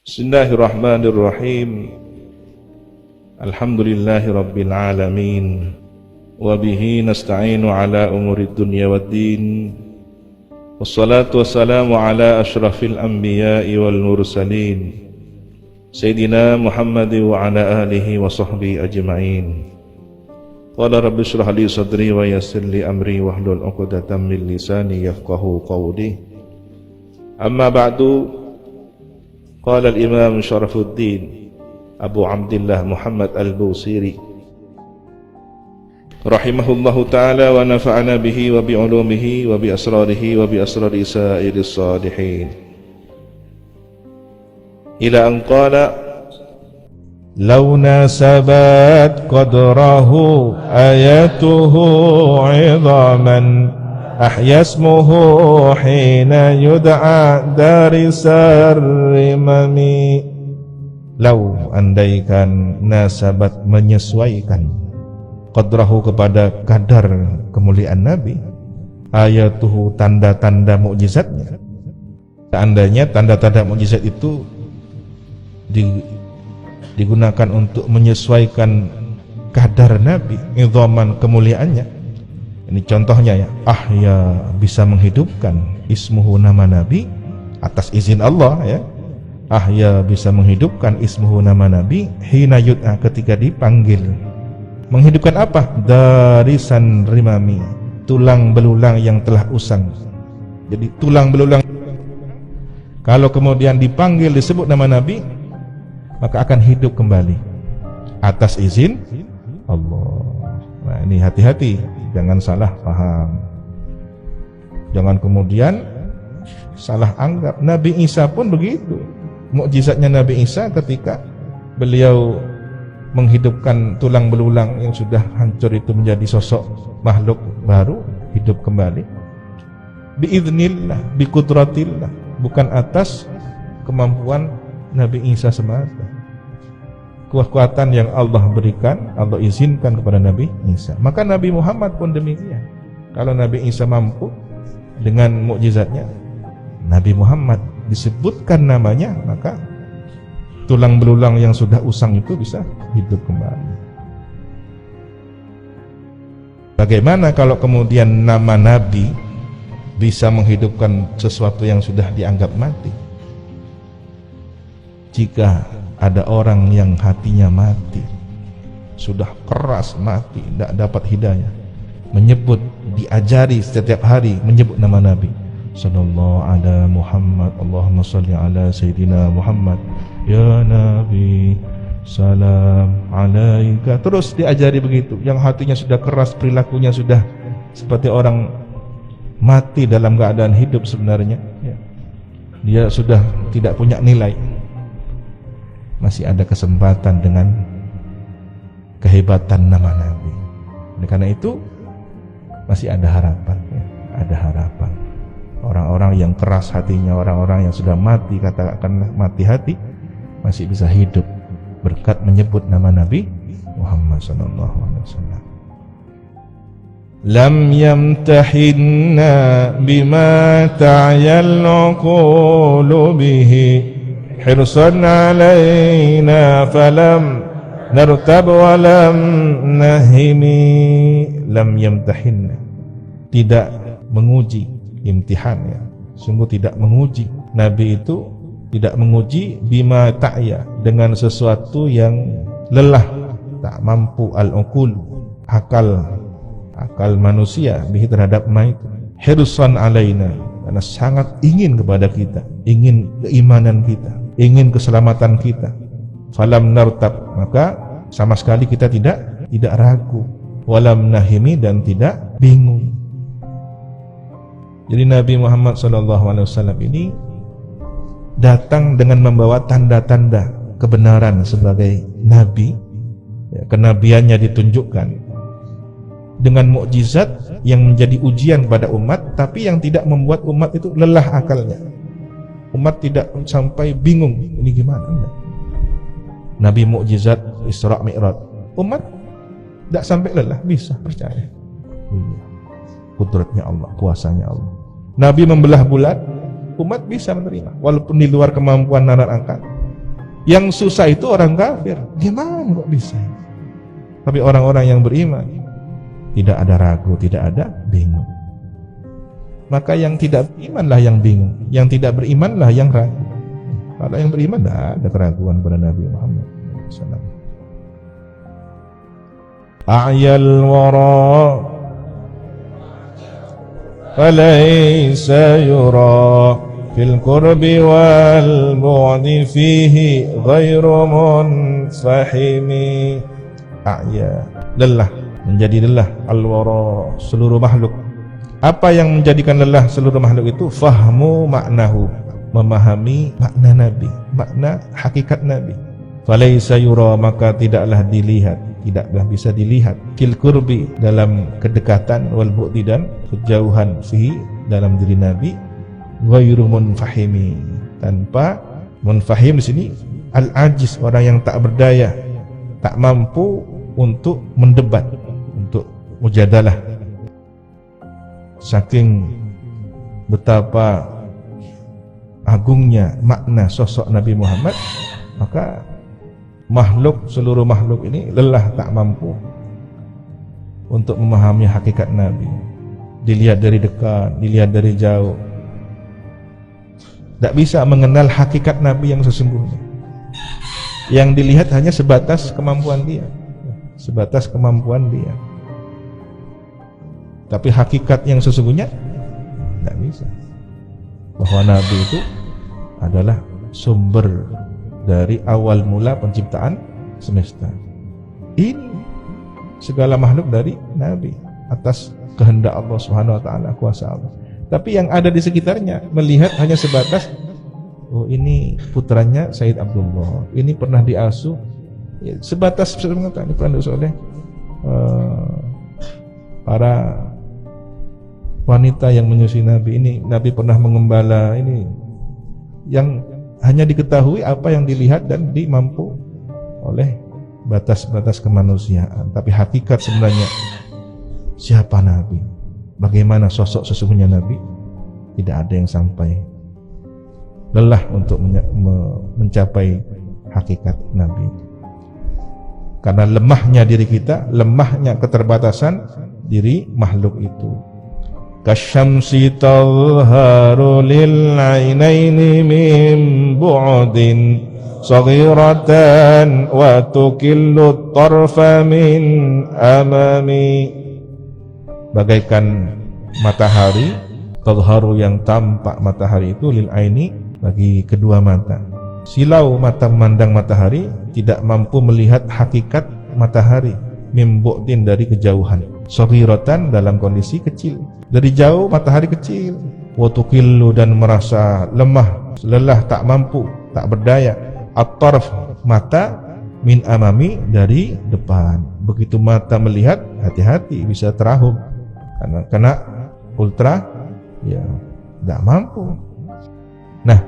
Bismillahirrahmanirrahim. Alhamdulillahi rabbil alamin. Wabihi nasta'inu ala umurid dunya waddin. Wassalatu wassalamu ala ashrafil anbiya'i wal mursalin, Sayyidina Muhammad wa ala alihi wa sahbihi ajma'in. Qala rabbi shrah li sadri wa yassir li amri wahlul 'uqdatam min lisani yafqahu qawli. Amma ba'du. Qala al-Imam Syarafuddin Abu Abdillah Muhammad al-Busiri rahimahullahu ta'ala wa nafa'ana bihi wa bi'ulumihi wa bi asrarihi wa bi asrari sa'iris salihin, ila an qala law nasabat qadrahu ayatuhu 'idhaman ahyasmuhu hina yud'a darisar rimami. Lau, andaikan nasabat menyesuaikan qadrahu kepada kadar kemuliaan Nabi, ayatuhu tanda-tanda mukjizatnya. Seandainya tanda-tanda mukjizat itu digunakan untuk menyesuaikan kadar Nabi, idhaman kemuliaannya. Ini contohnya ya, ahya bisa menghidupkan, ismuhu nama Nabi atas izin Allah ya. Ahya bisa menghidupkan, ismuhu nama Nabi, hina yud'a ketika dipanggil. Menghidupkan apa? Darisan rimami, tulang belulang yang telah usang. Jadi tulang belulang kalau kemudian dipanggil disebut nama Nabi, maka akan hidup kembali atas izin Allah. Nah, ini hati-hati, jangan salah paham. Jangan kemudian salah anggap. Nabi Isa pun begitu. Mukjizatnya Nabi Isa ketika beliau menghidupkan tulang belulang yang sudah hancur itu menjadi sosok makhluk baru, hidup kembali. Biiznillah, biqudratillah, bukan atas kemampuan Nabi Isa semata. Kekuatan yang Allah berikan, Allah izinkan kepada Nabi Isa. Maka Nabi Muhammad pun demikian. Kalau Nabi Isa mampu dengan mukjizatnya, Nabi Muhammad disebutkan namanya, maka tulang belulang yang sudah usang itu bisa hidup kembali. Bagaimana kalau kemudian nama Nabi bisa menghidupkan sesuatu yang sudah dianggap mati? Jika ada orang yang hatinya mati, sudah keras mati, tidak dapat hidayah, menyebut, diajari setiap hari menyebut nama Nabi, sallallahu ala Muhammad, Allahumma salli ala Sayyidina Muhammad, ya Nabi salam alaika, terus diajari begitu. Yang hatinya sudah keras, perilakunya sudah seperti orang mati dalam keadaan hidup sebenarnya ya. Dia sudah tidak punya nilai. Masih ada kesempatan dengan kehebatan nama Nabi. Oleh karena itu masih ada harapan ya. Ada harapan. Orang-orang yang keras hatinya, orang-orang yang sudah mati, katakanlah mati hati, masih bisa hidup berkat menyebut nama Nabi Muhammad sallallahu alaihi wasallam. Lam yamtahinna bima ta'yal uqulu bihi hirsan alaina falam nartab wa lam nahimi. Lam yamtahinna, tidak menguji, imtihan ya, sungguh tidak menguji. Nabi itu tidak menguji bima ta'ya, dengan sesuatu yang lelah, tak mampu, al-uqul, akal manusia bihi terhadap ma itu. Hirsan alaina, karena sangat ingin kepada kita, ingin keimanan kita, ingin keselamatan kita. Falam nartab, maka sama sekali kita tidak ragu. Walam nahimi, dan tidak bingung. Jadi Nabi Muhammad SAW ini datang dengan membawa tanda-tanda kebenaran sebagai Nabi ya, kenabiannya ditunjukkan dengan mukjizat yang menjadi ujian kepada umat, tapi yang tidak membuat umat itu lelah akalnya. Umat tidak sampai bingung, ini gimana? Enggak. Nabi mukjizat Isra Mi'raj, umat tidak sampai lelah, bisa percaya. Kudratnya Allah, kuasanya Allah. Nabi membelah bulan, umat bisa menerima walaupun di luar kemampuan nalar angkat. Yang susah itu orang kafir. Gimana kok bisa? Tapi orang-orang yang beriman tidak ada ragu, tidak ada bingung. Maka yang tidak berimanlah yang bingung, yang tidak berimanlah yang ragu. Kalau yang beriman tidak ada keraguan pada Nabi Muhammad SAW. A'yal wara falaysa yura fil qurbi wal bu'di fihi ghairu munfahimi. A'ya, lelah, menjadi lelah al-wara, seluruh makhluk. Apa yang menjadikan lelah seluruh makhluk itu? Fahmu maknahu, memahami makna Nabi, makna hakikat Nabi. Falaysa yura, maka tidaklah dilihat, tidaklah bisa dilihat. Fil qurbi, dalam kedekatan, wal bu'di, dan kejauhan, fihi, dalam diri Nabi. Ghairu munfahimi, tanpa munfahim di sini al-ajiz, orang yang tak berdaya, tak mampu untuk mendebat, untuk mujadalah. Saking betapa agungnya makna sosok Nabi Muhammad, maka makhluk, seluruh makhluk ini lelah, tak mampu untuk memahami hakikat Nabi. Dilihat dari dekat, dilihat dari jauh, tak bisa mengenal hakikat Nabi yang sesungguhnya. Yang dilihat hanya sebatas kemampuan dia, sebatas kemampuan dia. Tapi hakikat yang sesungguhnya tidak bisa. Bahwa Nabi itu adalah sumber dari awal mula penciptaan semesta. Ini segala makhluk dari Nabi atas kehendak Allah Subhanahu wa taala, kuasa Allah. Tapi yang ada di sekitarnya melihat hanya sebatas, oh ini putranya Sayyid Abdullah, ini pernah diasuh, ya, sebatas mengatakan ini pernah diasuh oleh para wanita yang menyusui Nabi, ini Nabi pernah mengembala, ini yang hanya diketahui apa yang dilihat dan dimampu oleh batas-batas kemanusiaan. Tapi hakikat sebenarnya siapa Nabi, bagaimana sosok sesungguhnya Nabi, tidak ada yang sampai. Lelah untuk mencapai hakikat Nabi, karena lemahnya diri kita, lemahnya keterbatasan diri makhluk itu. Kasyamsi tadharu lil ainaini min bu'din saghiratan wa tukillu tarfa min amami. Bagaikan matahari, tadharu, yang tampak matahari itu, lil aini, bagi kedua mata. Silau mata memandang matahari, tidak mampu melihat hakikat matahari, min bu'din, dari kejauhan, saghiratan, dalam kondisi kecil. Dari jauh matahari kecil, wa tukillu, dan merasa lemah, lelah, tak mampu, tak berdaya. At-tarf, mata, min amami, dari depan. Begitu mata melihat, hati-hati, bisa terahum karena kena ultra, ya tidak mampu. Nah,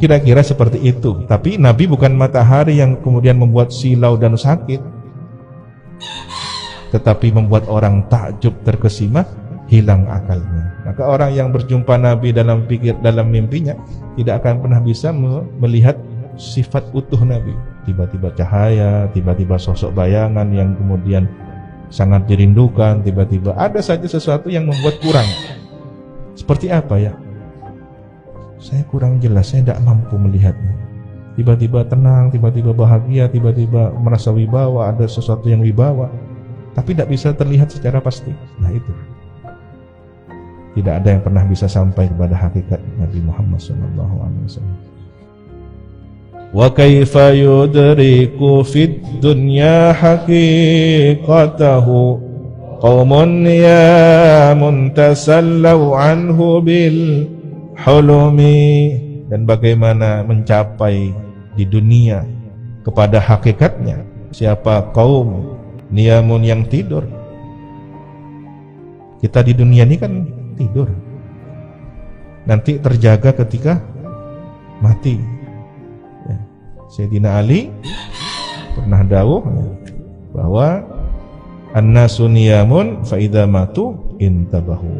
kira-kira seperti itu. Tapi Nabi bukan matahari yang kemudian membuat silau dan sakit, tetapi membuat orang takjub, terkesima, hilang akalnya. Maka orang yang berjumpa Nabi dalam mimpinya tidak akan pernah bisa melihat sifat utuh Nabi. Tiba-tiba cahaya, tiba-tiba sosok bayangan yang kemudian sangat dirindukan, tiba-tiba ada saja sesuatu yang membuat kurang. Seperti apa ya? Saya kurang jelas, saya tidak mampu melihatnya. Tiba-tiba tenang, tiba-tiba bahagia, tiba-tiba merasa wibawa, ada sesuatu yang wibawa, tapi tidak bisa terlihat secara pasti. Nah itu, tidak ada yang pernah bisa sampai kepada hakikat Nabi Muhammad SAW. Wa kaifa yudriku fid dunya haqiqatahu qaumun yamun tasallau anhu bil hulumi. Dan bagaimana mencapai di dunia kepada hakikatnya, siapa kaum niyamun, yang tidur. Kita di dunia ini kan tidur, nanti terjaga ketika mati. Ya. Sayyidina Ali pernah dawuh bahwa an-nasu niyamun fa idza matu intabahu.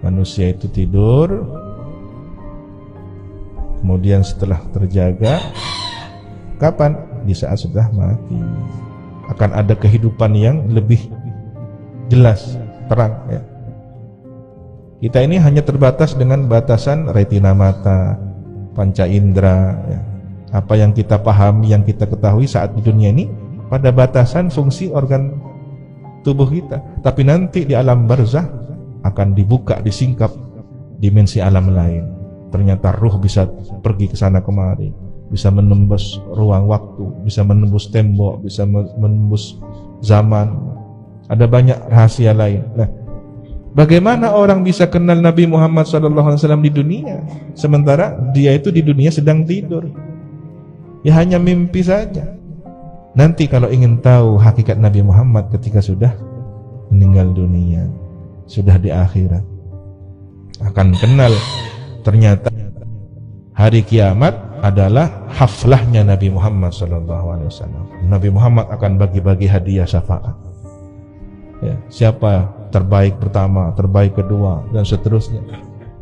Manusia itu tidur, kemudian setelah terjaga Kapan? Di saat sudah mati. Akan ada kehidupan yang lebih jelas, terang ya. Kita ini hanya terbatas dengan batasan retina mata, panca indera ya. Apa yang kita pahami, yang kita ketahui saat di dunia ini pada batasan fungsi organ tubuh kita. Tapi nanti di alam barzah akan dibuka, disingkap dimensi alam lain. Ternyata ruh bisa pergi ke sana kemari, bisa menembus ruang waktu, bisa menembus tembok, bisa menembus zaman. Ada banyak rahasia lain. Nah, bagaimana orang bisa kenal Nabi Muhammad SAW di dunia, sementara dia itu di dunia sedang tidur? Ya hanya mimpi saja. Nanti kalau ingin tahu hakikat Nabi Muhammad ketika sudah meninggal dunia, sudah di akhirat, akan kenal ternyata hari kiamat adalah haflahnya Nabi Muhammad SAW. Nabi Muhammad akan bagi-bagi hadiah syafaat ya, siapa terbaik pertama, terbaik kedua, dan seterusnya.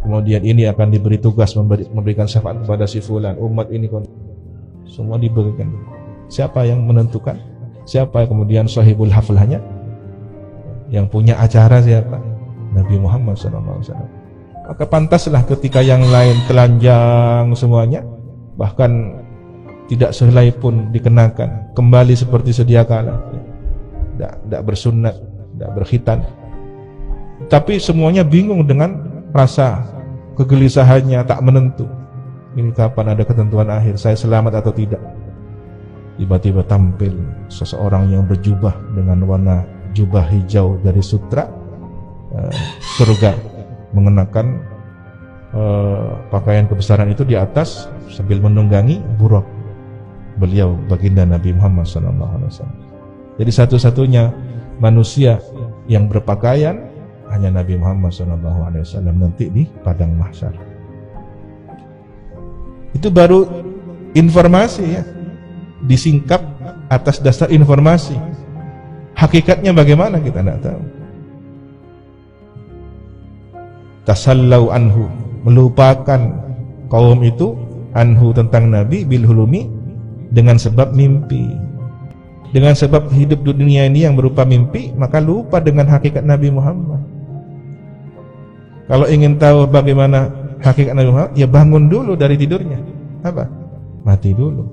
Kemudian ini akan diberi tugas memberikan syafaat kepada si fulan, umat ini semua diberikan. Siapa yang menentukan? Siapa yang kemudian sahibul haflahnya? Yang punya acara siapa? Nabi Muhammad SAW. Maka pantaslah ketika yang lain telanjang semuanya, bahkan tidak sehelai pun dikenakan, kembali seperti sedia kala, tidak bersunat, tidak berkhitan, tapi semuanya bingung dengan rasa kegelisahannya, tak menentu. Ini kapan ada ketentuan akhir, saya selamat atau tidak? Tiba-tiba tampil seseorang yang berjubah dengan warna jubah hijau dari sutra surga, mengenakan pakaian kebesaran itu di atas sambil menunggangi buraq. Beliau baginda Nabi Muhammad SAW. Jadi satu-satunya manusia yang berpakaian hanya Nabi Muhammad SAW nanti di padang mahsyar. Itu baru informasi ya, disingkap atas dasar informasi. Hakikatnya bagaimana kita tidak tahu. Tasallau anhu, melupakan kaum itu anhu tentang Nabi bil hulumi, dengan sebab mimpi. Dengan sebab hidup dunia ini yang berupa mimpi, maka lupa dengan hakikat Nabi Muhammad. Kalau ingin tahu bagaimana hakikat Nabi Muhammad, ya bangun dulu dari tidurnya. Apa? Mati dulu.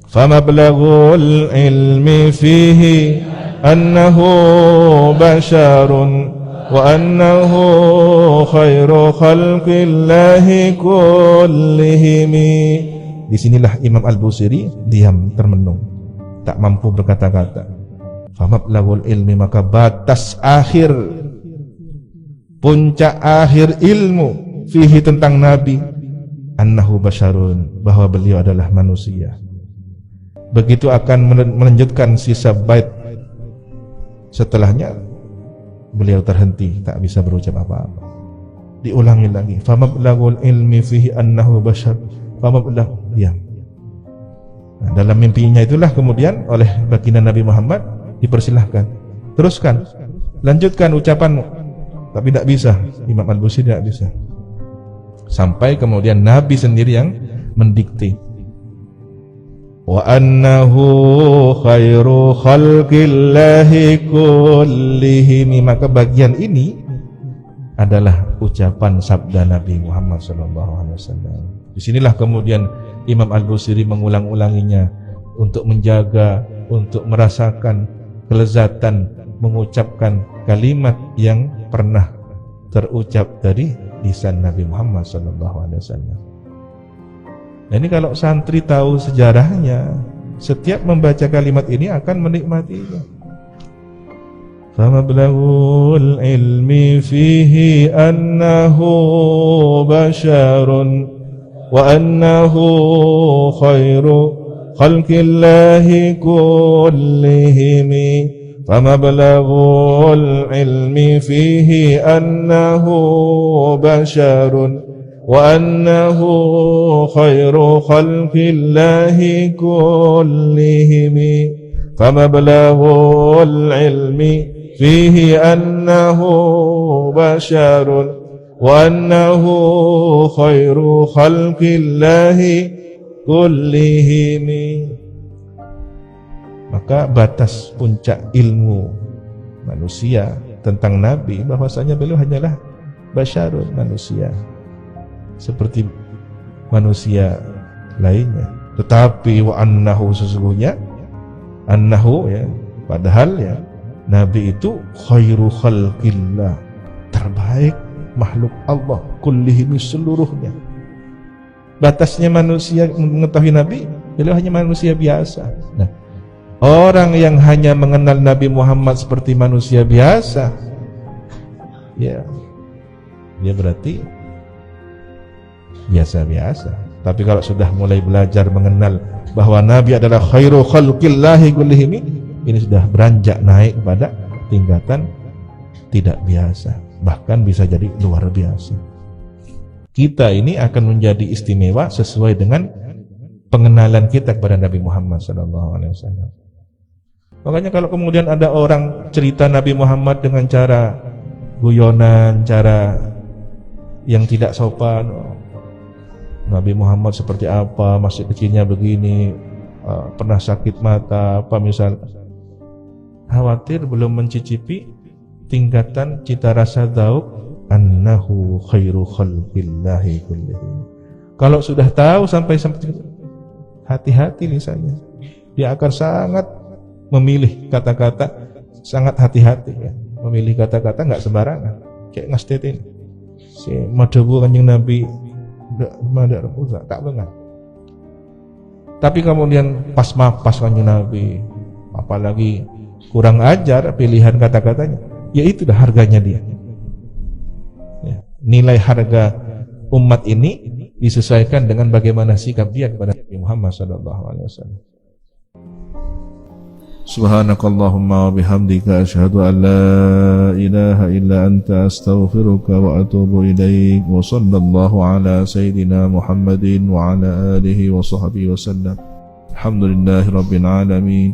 Famablaghul ilmi fihi annahu basyarun wa annahu khairu khalqillahi kullihim. Disinilah Imam Al-Busiri diam termenung, tak mampu berkata-kata. Famablaghul ilmi, maka batas akhir, puncak akhir ilmu fihi tentang Nabi, annahu basyarun, bahwa beliau adalah manusia. Begitu akan melanjutkan sisa bait, setelahnya beliau terhenti, tak bisa berucap apa-apa. Diulangi lagi, famablaghul ilmi fihi annahu basyar, famablag, diam. Nah, dalam mimpinya itulah kemudian oleh baginda Nabi Muhammad dipersilahkan, teruskan, lanjutkan ucapanmu. Tapi tidak bisa, Imam Al-Busiri tidak bisa. Sampai kemudian Nabi sendiri yang mendikte. Wa annahu khairu khalqillahi kullihim, maka bagian ini adalah ucapan sabda Nabi Muhammad SAW. Disinilah kemudian Imam Al-Busiri mengulang-ulanginya untuk menjaga, untuk merasakan kelezatan mengucapkan kalimat yang pernah terucap dari lisan Nabi Muhammad SAW. Nah, ini kalau santri tahu sejarahnya, setiap membaca kalimat ini akan menikmatinya. Famablaghul ilmi fihi annahu basyarun wa annahu khairu khalqillahi kullihim. Famablaghul ilmi fihi annahu basyarun wa annahu khairu khalqillahi kullihim. Famablaghul ilmi fihi annahu basyarun wa annahu khairu khalqillahi kullihim. Maka batas puncak ilmu manusia tentang Nabi bahwasanya beliau hanyalah basyarun, manusia seperti manusia lainnya. Tetapi wa annahu, sesungguhnya annahu ya, padahal ya Nabi itu khairu khalqillah, terbaik makhluk Allah kullihim, seluruhnya. Batasnya manusia mengetahui Nabi, beliau hanya manusia biasa. Nah, orang yang hanya mengenal Nabi Muhammad seperti manusia biasa, ya dia berarti biasa-biasa. Tapi kalau sudah mulai belajar mengenal bahwa Nabi adalah khairu khalqillahi kullihim, ini sudah beranjak naik pada tingkatan tidak biasa, bahkan bisa jadi luar biasa. Kita ini akan menjadi istimewa sesuai dengan pengenalan kita kepada Nabi Muhammad SAW. Makanya kalau kemudian ada orang cerita Nabi Muhammad dengan cara guyonan, cara yang tidak sopan, Nabi Muhammad seperti apa, masih kecilnya begini, pernah sakit mata, apa misalnya, khawatir belum mencicipi tingkatan cita rasa dzauq annahu khairu khalqillahi kullihim. Kalau sudah tahu sampai hati-hati lisannya, dia akan sangat memilih kata-kata, sangat hati-hati ya. Memilih kata-kata nggak sembarangan. Kayak ngastet ini, si madhabu Kanjeng Nabi ndak rusak tak banget. Tapi kemudian pas mapas Kanjeng Nabi, apalagi kurang ajar pilihan kata-katanya, ya itu dah harganya dia. Ya, nilai harga umat ini disesuaikan dengan bagaimana sikap dia kepada Nabi Muhammad SAW. Subhanakallahumma wa bihamdika asyhadu an la ilaha illa anta astaghfiruka wa atubu ilaik. Wa sallallahu ala sayyidina Muhammadin wa ala alihi wa sahbihi wa sallam. Alhamdulillahi rabbil alamin.